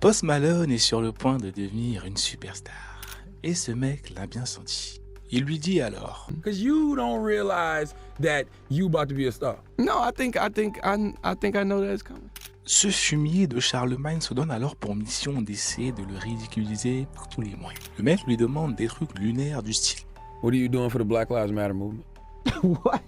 Post Malone est sur le point de devenir une superstar. Et ce mec l'a bien senti. Il lui dit alors: Because you don't realize that you about to be a star. No, I think I know that it's coming. Ce fumier de Charlemagne se donne alors pour mission d'essayer de le ridiculiser par tous les moyens. Le mec lui demande des trucs lunaires du style: What are you doing for the Black Lives Matter movement? What?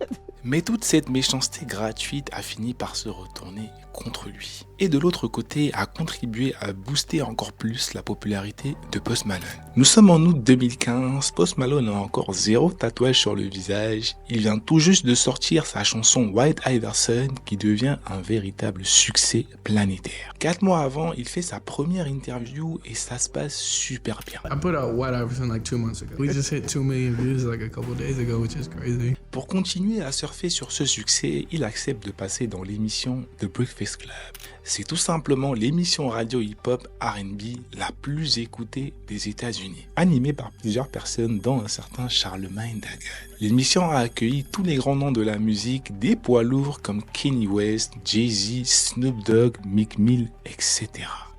Mais toute cette méchanceté gratuite a fini par se retourner contre lui. Et de l'autre côté, a contribué à booster encore plus la popularité de Post Malone. Nous sommes en août 2015, Post Malone a encore 0 tatouage sur le visage. Il vient tout juste de sortir sa chanson White Iverson qui devient un véritable succès planétaire. 4 mois avant, il fait sa première interview et ça se passe super bien. I put out White Iverson like 2 months ago. We just hit 2 million views like a couple days ago, which is crazy. Pour continuer à surfer sur ce succès, il accepte de passer dans l'émission The Breakfast Club. C'est tout simplement l'émission radio hip-hop R&B la plus écoutée des États-Unis, animée par plusieurs personnes dont un certain Charlemagne the God. L'émission a accueilli tous les grands noms de la musique, des poids lourds comme Kanye West, Jay-Z, Snoop Dogg, Meek Mill, etc.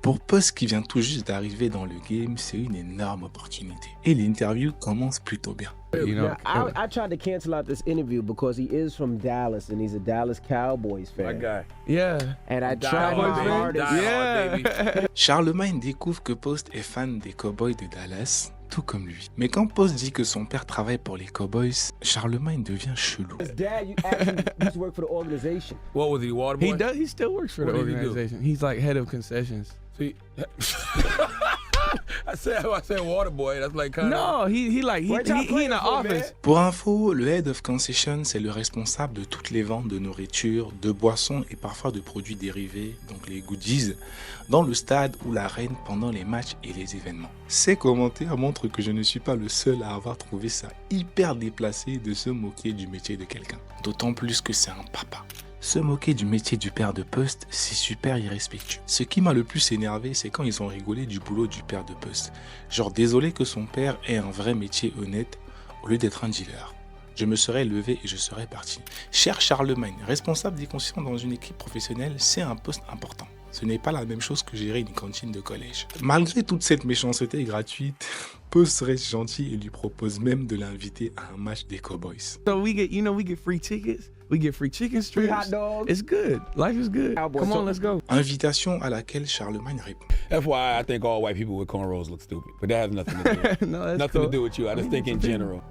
Pour Post qui vient tout juste d'arriver dans le game, c'est une énorme opportunité. Et l'interview commence plutôt bien. You know, Now, I tried to cancel out this interview because he is from Dallas and he's a Dallas Cowboys fan. My guy. yeah. And I tried Cowboys my fan? hardest. Yeah. Charlemagne découvre que Post est fan des Cowboys de Dallas, tout comme lui. Mais quand Post dit que son père travaille pour les Cowboys, Charlemagne devient chelou. His dad actually used to work for the organization. What was he, water boy? He does. He still works for the What did he do? organization. He's like head of concessions. See? I said water boy. That's like kind No, he in the office. Pour info, le Head of Concession, c'est le responsable de toutes les ventes de nourriture, de boissons et parfois de produits dérivés, donc les goodies, dans le stade ou l'arène pendant les matchs et les événements. Ces commentaires montrent que je ne suis pas le seul à avoir trouvé ça hyper déplacé de se moquer du métier de quelqu'un. D'autant plus que c'est un papa. Se moquer du métier du père de Post, c'est super irrespectueux. Ce qui m'a le plus énervé, c'est quand ils ont rigolé du boulot du père de Post. Genre désolé que son père ait un vrai métier honnête au lieu d'être un dealer. Je me serais levé et je serais parti. Cher Charlemagne, responsable des conscients dans une équipe professionnelle, c'est un poste important. Ce n'est pas la même chose que gérer une cantine de collège. Malgré toute cette méchanceté gratuite, Post reste gentil et lui propose même de l'inviter à un match des Cowboys. So we get free tickets. We get free chicken strips. Free hot dogs. It's good. Life is good. Cowboys. Come on, let's go. Invitation à laquelle Charlemagne répond. FYI, I think all white people with cornrows look stupid, but that has nothing to do with it. No, that's Nothing cool. to do with you. I just think in general.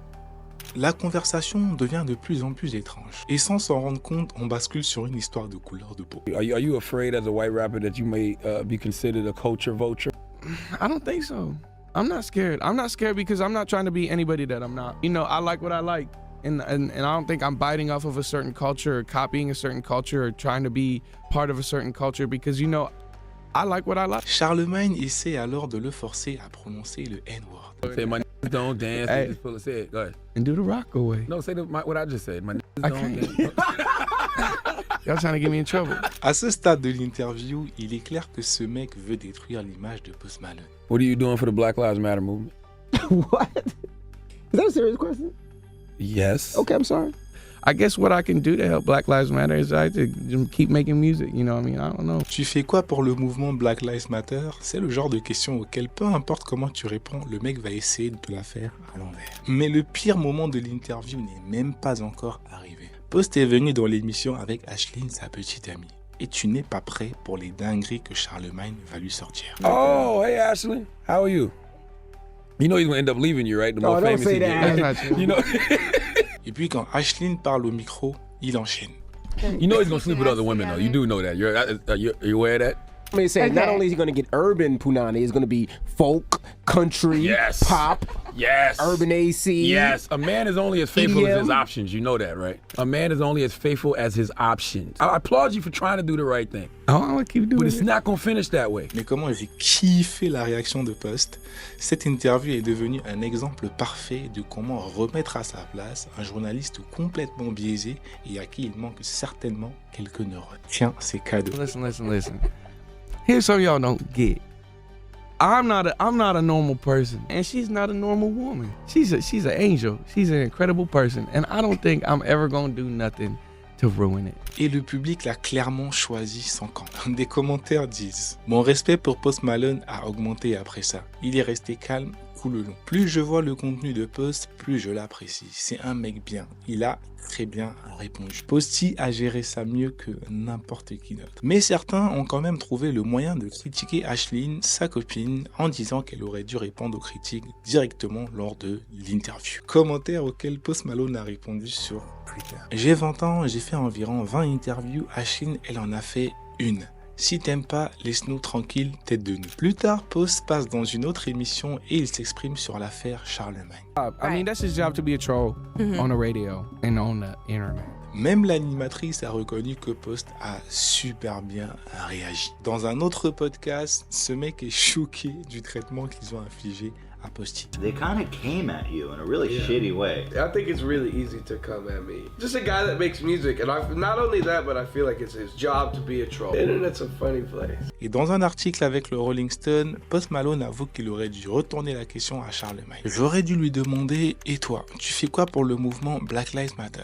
La conversation devient de plus en plus étrange. Et sans s'en rendre compte, on bascule sur une histoire de couleur de peau. Are you afraid as a white rapper that you may be considered a culture vulture? I don't think so. I'm not scared. I'm not scared because I'm not trying to be anybody that I'm not. You know, I like what I like. And I don't think I'm biting off of a certain culture or copying a certain culture or trying to be part of a certain culture because, you know, I like what I like. Charlemagne essaie alors de le forcer à prononcer le N-word. Say my niggas don't dance. Hey. They just pull a say. Go ahead. And do the rock away. No, say what I just said. My niggas I don't can't. dance. Y'all trying to get me in trouble. À ce stade de l'interview, il est clair que ce mec veut détruire l'image de Post Malone. What are you doing for the Black Lives Matter movement? What? Is that a serious question? Yes. Okay, I'm sorry. I guess what I can do to help Black Lives Matter is I to keep making music, you know what I mean? I don't know. Tu fais quoi pour le mouvement Black Lives Matter? C'est le genre de question auquel, peu importe comment tu réponds, le mec va essayer de te la faire à l'envers. Mais le pire moment de l'interview n'est même pas encore arrivé. Post est venu dans l'émission avec Ashlyn, sa petite amie. Et tu n'es pas prêt pour les dingueries que Charlemagne va lui sortir. Oh, hey Ashley, how are you? You know he's gonna end up leaving you, right? The more Oh, don't famous say he that. gets. That's not true. You know, Et puis quand Ashlyn parle au micro, il enchaîne. you know he's gonna sleep with other women, though. You do know that. You're aware of that? I mean, saying not only is he going to get urban Punani, it's going to be folk, country, Yes. pop, Yes. urban AC. Yes. A man is only as faithful as his EDM. options. You know that, right? A man is only as faithful as his options. I applaud you for trying to do the right thing, I want to keep but doing it's it. not gonna finish that way. Mais comment j'ai kiffé la réaction de Post. Cette interview est devenue un exemple parfait de comment remettre à sa place un journaliste complètement biaisé et à qui il manque certainement quelques neurones. Tiens, c'est cadeau. Listen. Here's something y'all don't get. I'm not a normal person, and she's not a normal woman. She's an angel. She's an incredible person, and I don't think I'm ever gonna do nothing to ruin it. Et le public l'a clairement choisi son camp. Des commentaires disent « Mon respect pour Post Malone a augmenté après ça. Il est resté calme tout le long. Plus je vois le contenu de Post, plus je l'apprécie. C'est un mec bien. Il a très bien répondu. Posty a géré ça mieux que n'importe qui d'autre. Mais certains ont quand même trouvé le moyen de critiquer Ashlyn, sa copine, en disant qu'elle aurait dû répondre aux critiques directement lors de l'interview. Commentaire auquel Post Malone a répondu sur Twitter. J'ai 20 ans, j'ai fait environ 20 interviews. Ashlyn, elle en a fait une. Si t'aimes pas, laisse-nous tranquilles, tête de nous. Plus tard, Post passe dans une autre émission et il s'exprime sur l'affaire Charlemagne. I mean, that's his job to be a troll on the radio and on the internet. Même l'animatrice a reconnu que Post a super bien réagi. Dans un autre podcast, ce mec est choqué du traitement qu'ils ont infligé à Posty. They kind of came at you in a really shitty way. I think it's really easy to come at me. Just a guy that makes music, and not only that, but I feel like it's his job to be a troll. The internet's a funny place. Et dans un article avec le Rolling Stone, Post Malone avoue qu'il aurait dû retourner la question à Charlemagne. J'aurais dû lui demander « Et toi, tu fais quoi pour le mouvement Black Lives Matter ?»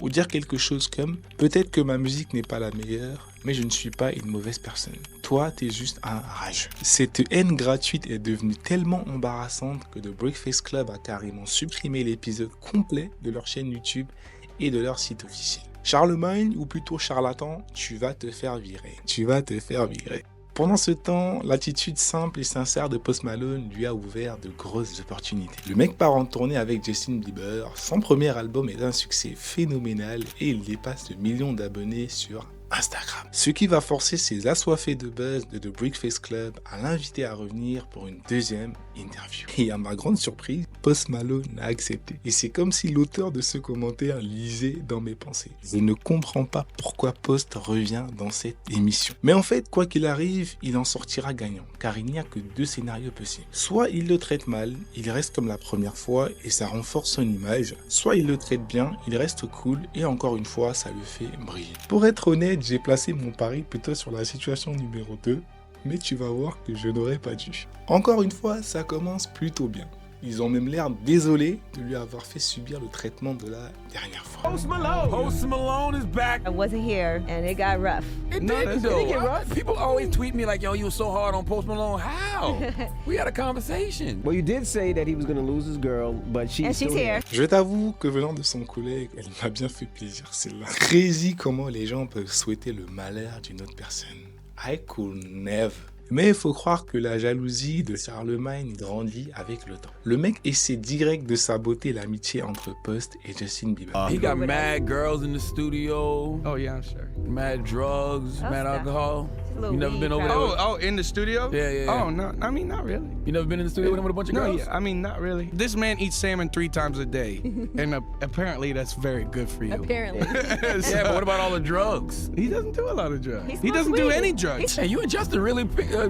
Ou dire quelque chose comme « Peut-être que ma musique n'est pas la meilleure, mais je ne suis pas une mauvaise personne. Toi, t'es juste un rageux. » Cette haine gratuite est devenue tellement embarrassante que The Breakfast Club a carrément supprimé l'épisode complet de leur chaîne YouTube et de leur site officiel. Charlemagne, ou plutôt charlatan, tu vas te faire virer. Tu vas te faire virer. Pendant ce temps, l'attitude simple et sincère de Post Malone lui a ouvert de grosses opportunités. Le mec part en tournée avec Justin Bieber, son premier album est un succès phénoménal et il dépasse le million d'abonnés sur Instagram. Ce qui va forcer ces assoiffés de buzz de The Breakfast Club à l'inviter à revenir pour une deuxième interview. Et à ma grande surprise, Post Malone a accepté. Et c'est comme si l'auteur de ce commentaire lisait dans mes pensées. Je ne comprends pas pourquoi Post revient dans cette émission. Mais en fait, quoi qu'il arrive, il en sortira gagnant, car il n'y a que deux scénarios possibles. Soit il le traite mal, il reste comme la première fois et ça renforce son image, soit il le traite bien, il reste cool et encore une fois, ça le fait briller. Pour être honnête, j'ai placé mon pari plutôt sur la situation numéro 2, mais tu vas voir que je n'aurais pas dû. Encore une fois, ça commence plutôt bien. Ils ont même l'air désolés de lui avoir fait subir le traitement de la dernière fois. Post Malone is back. I wasn't here and it got rough. It didn't get rough. People always tweet me like, yo, you were so hard on Post Malone. How? We had a conversation. Well, you did say that he was going to lose his girl, but she's still here. Je t'avoue que venant de son collègue, elle m'a bien fait plaisir celle-là. Crazy comment les gens peuvent souhaiter le malheur d'une autre personne. I could never. Mais il faut croire que la jalousie de Charlemagne grandit avec le temps. Le mec essaie direct de saboter l'amitié entre Post et Justin Bieber. He got mad girls in the studio. Oh yeah, I'm sure. Mad drugs, mad alcohol. You never been over there? Oh, in the studio? Yeah. Oh no, I mean not really. You never been in the studio with him with a bunch of girls? No, yeah, I mean not really. This man eats salmon 3 times a day, and apparently that's very good for you. Apparently. Yeah, but what about all the drugs? He doesn't do a lot of drugs. He He doesn't smokes do weed. any drugs. Hey, you and Justin really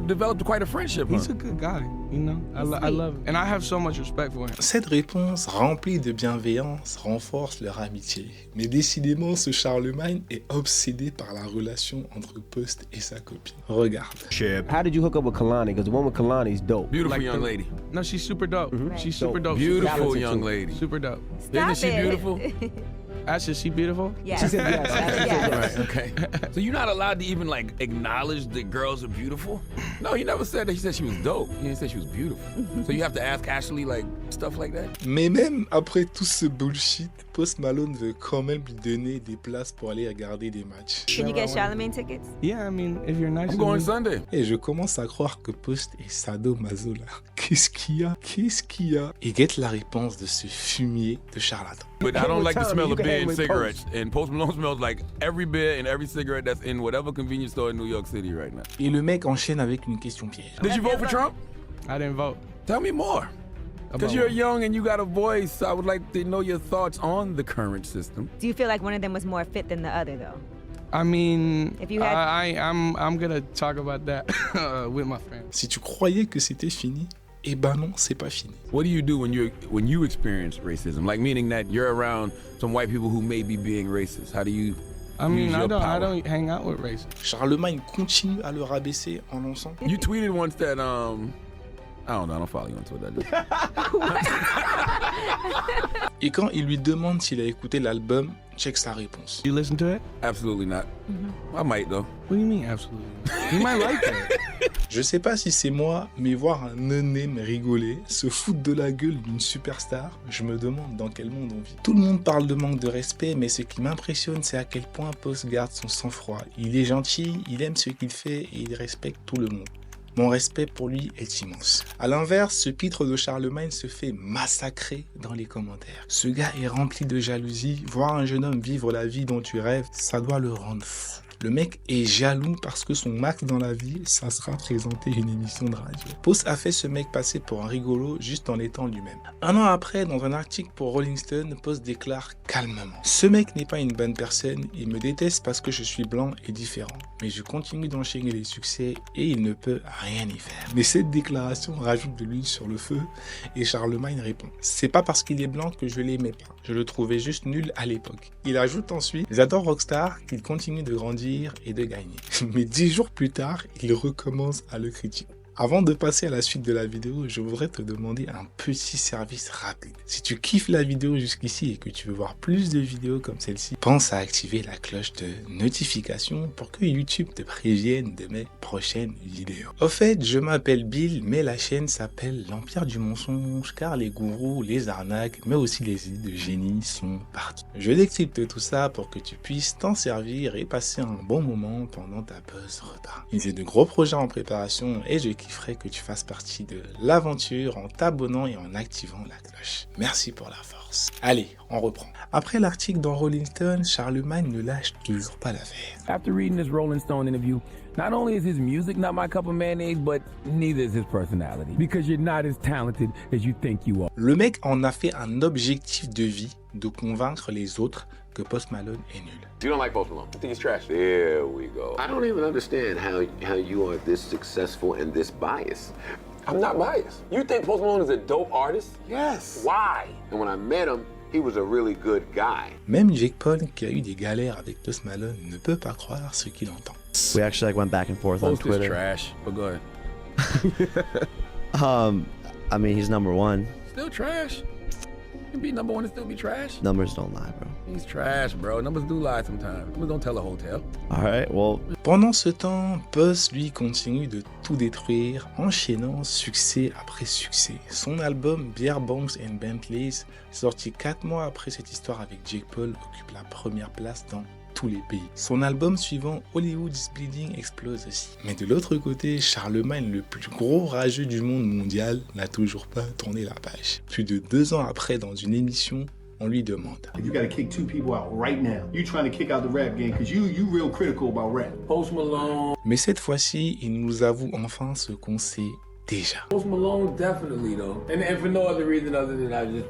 developed quite a friendship, huh? He's a good guy, you know. I love him, and I have so much respect for him. Cette réponse remplie de bienveillance renforce leur amitié. Mais décidément, ce Charlemagne est obsédé par la relation entre Post et sa copine. Regarde. How did you hook up with Kalani? Because the one with Kalani is dope. Beautiful Like young the- lady. No, she's super dope. She's super dope. Beautiful talented young too. lady. Super dope. Isn't she Stop it. beautiful? Ashley, is she beautiful? Yes. She said yes. Yes. Right, okay. So you're not allowed to even like acknowledge that girls are beautiful? No, he never said that. He said she was dope. He didn't say she was beautiful. So you have to ask Ashley like stuff like that? Mais même après tout ce bullshit, Post Malone veut quand même lui donner des places pour aller regarder des matchs. Can you get Charlemagne tickets? Yeah, I mean, if you're nice. I'm to going me- Sunday. Et je commence à croire que Post est sadomaso là. Qu'est-ce qu'il y a? Qu'est-ce qu'il y a? Et guette la réponse de ce fumier de charlatan. But I don't like the Tommy, smell you of can beer hang and with cigarettes. And Post Malone smells like every beer and every cigarette that's in whatever convenience store in New York City right now. Et le mec enchaîne avec une question piège. Did you vote for Trump? I didn't vote. Tell me more. Because About you're what? young and you got a voice, I would like to know your thoughts on the current system. Do you feel like one of them was more fit than the other though? I mean, If you had- I'm gonna talk about that with my friends. Si tu croyais que c'était fini, eh ben non, c'est pas fini. What do you do when you experience racism? Like meaning that you're around some white people who may be being racist. How do you I mean, use I your don't power? hang out with racists. Charlemagne continue à le rabaisser en lançant. You tweeted once that I don't follow you on Twitter. Et quand il lui demande s'il a écouté l'album, check sa réponse. You listen to it? Absolutely not. I might though. What do you mean, absolutely? You might like it. Je sais pas si c'est moi, mais voir un no-name rigoler, se foutre de la gueule d'une superstar, je me demande dans quel monde on vit. Tout le monde parle de manque de respect, mais ce qui m'impressionne, c'est à quel point Post garde son sang-froid. Il est gentil, il aime ce qu'il fait et il respecte tout le monde. Mon respect pour lui est immense. A l'inverse, ce pitre de Charlemagne se fait massacrer dans les commentaires. Ce gars est rempli de jalousie. Voir un jeune homme vivre la vie dont tu rêves, ça doit le rendre fou. Le mec est jaloux parce que son max dans la vie, ça sera présenter une émission de radio. Post a fait ce mec passer pour un rigolo juste en étant lui-même. Un an après, dans un article pour Rolling Stone, Post déclare calmement: ce mec n'est pas une bonne personne, il me déteste parce que je suis blanc et différent. Mais je continue d'enchaîner les succès et il ne peut rien y faire. Mais cette déclaration rajoute de l'huile sur le feu et Charlemagne répond: c'est pas parce qu'il est blanc que je l'aimais pas. Je le trouvais juste nul à l'époque. Il ajoute ensuite: j'adore Rockstar, qu'il continue de grandir et de gagner. Mais 10 jours plus tard, il recommence à le critiquer. Avant de passer à la suite de la vidéo, je voudrais te demander un petit service rapide. Si tu kiffes la vidéo jusqu'ici et que tu veux voir plus de vidéos comme celle-ci, pense à activer la cloche de notification pour que YouTube te prévienne de mes prochaines vidéos. Au fait, je m'appelle Bill, mais la chaîne s'appelle l'Empire du Mensonge car les gourous, les arnaques, mais aussi les idées de génie sont partout. Je décrypte tout ça pour que tu puisses t'en servir et passer un bon moment pendant ta pause repas. J'ai de gros projets en préparation et je ferait que tu fasses partie de l'aventure en t'abonnant et en activant la cloche. Merci pour la force. Allez, on reprend. Après l'article dans Rolling Stone, Charlemagne ne lâche toujours pas l'affaire. After reading this Rolling Stone interview, not only is his music not my cup of mayonnaise, but neither is his personality. Because you're not as talented as you think you are. Le mec en a fait un objectif de vie de convaincre les autres que Post Malone est nul. You don't like Post Malone? I think he's trash. There we go. I don't even understand how you are this successful and this biased. I'm not biased. You think Post Malone is a dope artist? Yes. Why? And when I met him, he was a really good guy. Même Jake Paul, qui a eu des galères avec Post Malone, ne peut pas croire ce qu'il entend. We actually went back and forth on Twitter. Post is trash, but go ahead. I mean, he's number one. Still trash. You can be number one and still be trash. Numbers don't lie, bro. He's trash, bro. Numbers do lie sometimes. Numbers don't tell a whole tale. All right, well. Pendant ce temps, Post, lui, continue de tout détruire, enchaînant succès après succès. Son album Beer Bongs and Bentleys, sorti 4 mois après cette histoire avec Jake Paul, occupe la première place dans tous les pays. Son album suivant, Hollywood is Bleeding, explose aussi. Mais de l'autre côté, Charlemagne, le plus gros rageux du monde mondial, n'a toujours pas tourné la page. Plus de 2 ans après, dans une émission, on lui demande: you gotta kick 2 people out right now. You trying to kick out the rap game because you real critical about rap. Post Malone. Mais cette fois-ci, il nous avoue enfin ce qu'on sait déjà. Post Malone, definitely though. And for no other reason other than I'm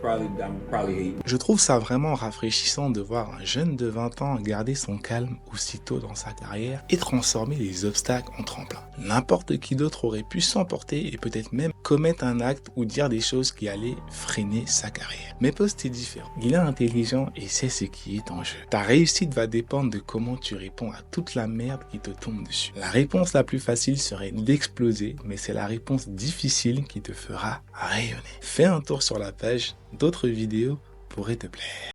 probably hating. Je trouve ça vraiment rafraîchissant de voir un jeune de 20 ans garder son calme aussitôt dans sa carrière et transformer les obstacles en tremplin. N'importe qui d'autre aurait pu s'emporter et peut-être même commettre un acte ou dire des choses qui allaient freiner sa carrière. Mais Post est différent. Il est intelligent et sait ce qui est en jeu. Ta réussite va dépendre de comment tu réponds à toute la merde qui te tombe dessus. La réponse la plus facile serait d'exploser, mais c'est la réponse difficile qui te fera rayonner. Fais un tour sur la page, d'autres vidéos pourraient te plaire.